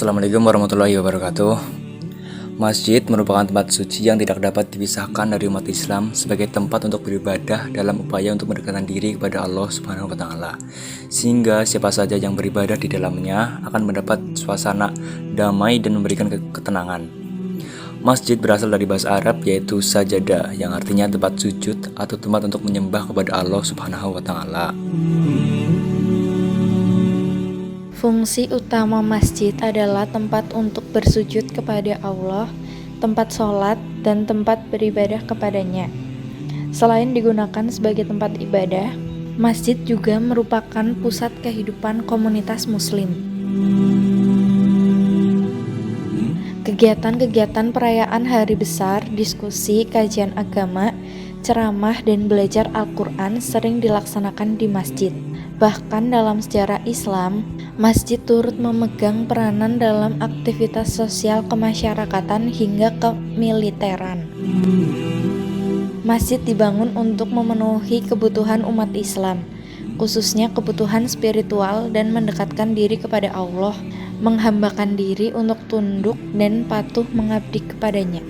Assalamualaikum warahmatullahi wabarakatuh. Masjid merupakan tempat suci yang tidak dapat dipisahkan dari umat Islam sebagai tempat untuk beribadah dalam upaya untuk mendekatkan diri kepada Allah Subhanahu wa taala. Sehingga siapa saja yang beribadah di dalamnya akan mendapat suasana damai dan memberikan ketenangan. Masjid berasal dari bahasa Arab yaitu sajadah yang artinya tempat sujud atau tempat untuk menyembah kepada Allah Subhanahu wa taala. Fungsi utama masjid adalah tempat untuk bersujud kepada Allah, tempat sholat, dan tempat beribadah kepadanya. Selain digunakan sebagai tempat ibadah, masjid juga merupakan pusat kehidupan komunitas muslim. Kegiatan-kegiatan perayaan hari besar, diskusi, kajian agama, ceramah, dan belajar Al-Quran sering dilaksanakan di masjid. Bahkan dalam sejarah Islam, masjid turut memegang peranan dalam aktivitas sosial kemasyarakatan hingga kemiliteran. Masjid dibangun untuk memenuhi kebutuhan umat Islam, khususnya kebutuhan spiritual dan mendekatkan diri kepada Allah, menghambakan diri untuk tunduk dan patuh mengabdi kepadanya.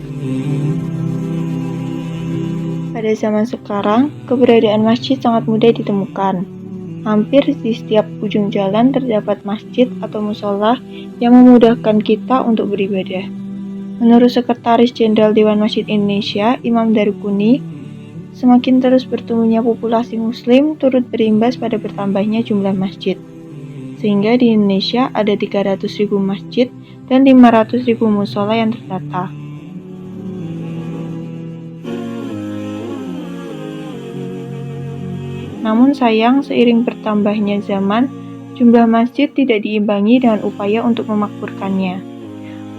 Pada zaman sekarang, keberadaan masjid sangat mudah ditemukan. Hampir di setiap ujung jalan terdapat masjid atau musola yang memudahkan kita untuk beribadah. Menurut Sekretaris Jenderal Dewan Masjid Indonesia, Imam Darukuni, semakin terus bertumbuhnya populasi muslim turut berimbas pada bertambahnya jumlah masjid. Sehingga di Indonesia ada 300.000 masjid dan 500.000 musola yang terdata. Namun sayang, seiring bertambahnya zaman, jumlah masjid tidak diimbangi dengan upaya untuk memakmurkannya.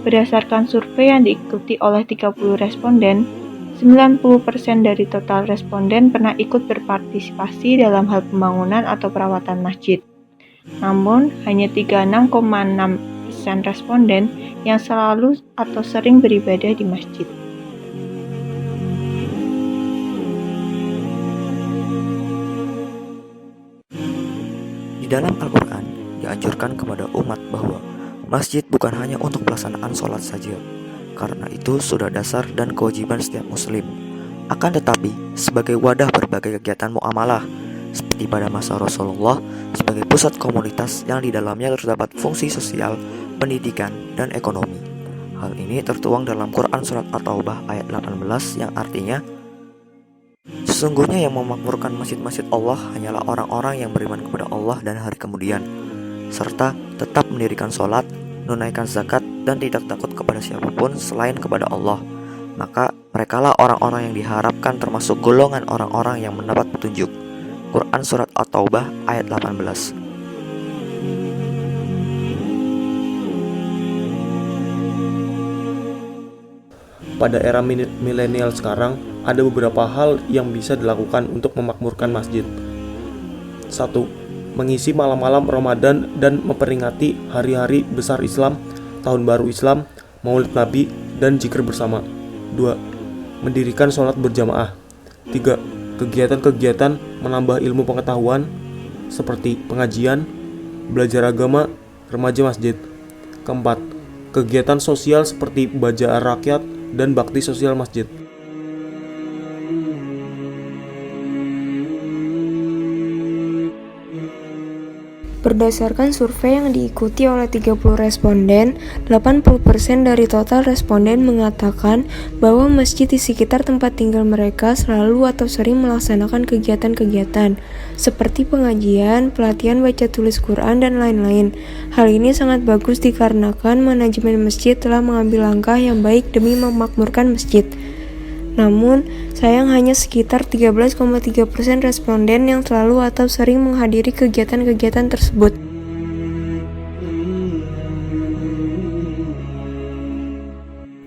Berdasarkan survei yang diikuti oleh 30 responden, 90% dari total responden pernah ikut berpartisipasi dalam hal pembangunan atau perawatan masjid. Namun, hanya 36,6% responden yang selalu atau sering beribadah di masjid. Di dalam Al-Quran, dianjurkan kepada umat bahwa masjid bukan hanya untuk pelaksanaan sholat saja, karena itu sudah dasar dan kewajiban setiap muslim. Akan tetapi, sebagai wadah berbagai kegiatan muamalah, seperti pada masa Rasulullah, sebagai pusat komunitas yang di dalamnya terdapat fungsi sosial, pendidikan, dan ekonomi. Hal ini tertuang dalam Quran Surat At-Taubah ayat 18 yang artinya, sesungguhnya yang memakmurkan masjid-masjid Allah hanyalah orang-orang yang beriman kepada Allah dan hari kemudian, serta tetap mendirikan sholat, menunaikan zakat, dan tidak takut kepada siapapun selain kepada Allah. Maka merekalah orang-orang yang diharapkan termasuk golongan orang-orang yang mendapat petunjuk. Quran Surat At-Taubah ayat 18. Pada era milenial sekarang, ada beberapa hal yang bisa dilakukan untuk memakmurkan masjid. 1. Mengisi malam-malam Ramadan dan memperingati hari-hari besar Islam, Tahun Baru Islam, Maulid Nabi, dan zikir bersama. 2. Mendirikan sholat berjamaah. 3. Kegiatan-kegiatan menambah ilmu pengetahuan seperti pengajian, belajar agama, remaja masjid. 4. Kegiatan sosial seperti bajaan rakyat dan bakti sosial masjid. Berdasarkan survei yang diikuti oleh 30 responden, 80% dari total responden mengatakan bahwa masjid di sekitar tempat tinggal mereka selalu atau sering melaksanakan kegiatan-kegiatan seperti pengajian, pelatihan baca tulis Quran, dan lain-lain. Hal ini sangat bagus dikarenakan manajemen masjid telah mengambil langkah yang baik demi memakmurkan masjid. Namun, sayang hanya sekitar 13,3% responden yang selalu atau sering menghadiri kegiatan-kegiatan tersebut.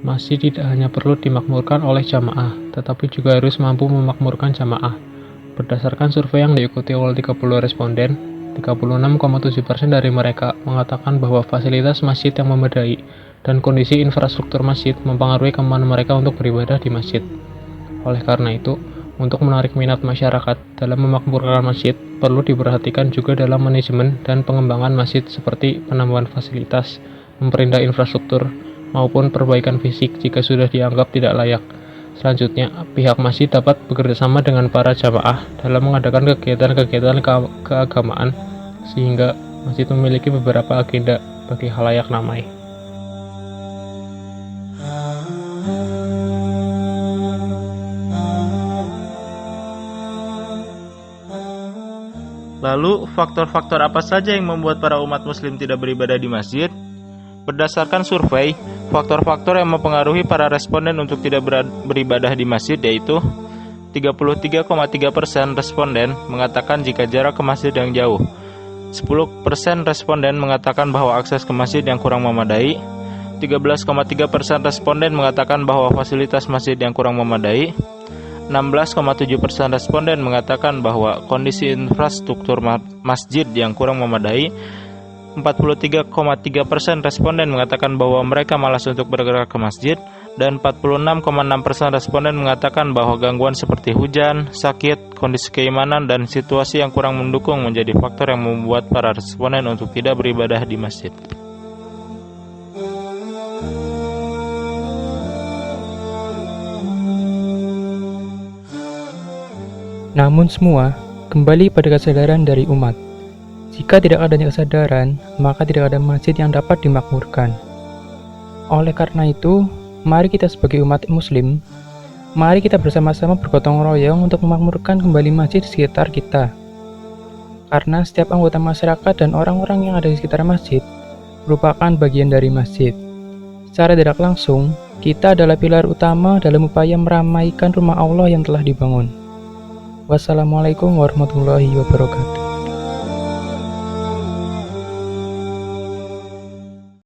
Masjid tidak hanya perlu dimakmurkan oleh jamaah, tetapi juga harus mampu memakmurkan jamaah. Berdasarkan survei yang diikuti oleh 30 responden, 36,7% dari mereka mengatakan bahwa fasilitas masjid yang memadai dan kondisi infrastruktur masjid mempengaruhi kemampuan mereka untuk beribadah di masjid. Oleh karena itu, untuk menarik minat masyarakat dalam memakmurkan masjid, perlu diperhatikan juga dalam manajemen dan pengembangan masjid seperti penambahan fasilitas, memperindah infrastruktur, maupun perbaikan fisik jika sudah dianggap tidak layak. Selanjutnya, pihak masjid dapat bekerjasama dengan para jamaah dalam mengadakan kegiatan-kegiatan keagamaan sehingga masjid memiliki beberapa agenda bagi khalayak ramai. Lalu, faktor-faktor apa saja yang membuat para umat muslim tidak beribadah di masjid? Berdasarkan survei, faktor-faktor yang mempengaruhi para responden untuk tidak beribadah di masjid yaitu 33,3% responden mengatakan jika jarak ke masjid yang jauh, 10% responden mengatakan bahwa akses ke masjid yang kurang memadai, 13,3% responden mengatakan bahwa fasilitas masjid yang kurang memadai, 16,7% responden mengatakan bahwa kondisi infrastruktur masjid yang kurang memadai, 43,3% responden mengatakan bahwa mereka malas untuk bergerak ke masjid, dan 46,6% responden mengatakan bahwa gangguan seperti hujan, sakit, kondisi keimanan, dan situasi yang kurang mendukung menjadi faktor yang membuat para responden untuk tidak beribadah di masjid. Namun semua kembali pada kesadaran dari umat. Jika tidak adanya kesadaran, maka tidak ada masjid yang dapat dimakmurkan. Oleh karena itu, mari kita sebagai umat muslim, mari kita bersama-sama bergotong royong untuk memakmurkan kembali masjid di sekitar kita. Karena setiap anggota masyarakat dan orang-orang yang ada di sekitar masjid merupakan bagian dari masjid. Secara tidak langsung, kita adalah pilar utama dalam upaya meramaikan rumah Allah yang telah dibangun. Wassalamualaikum warahmatullahi wabarakatuh.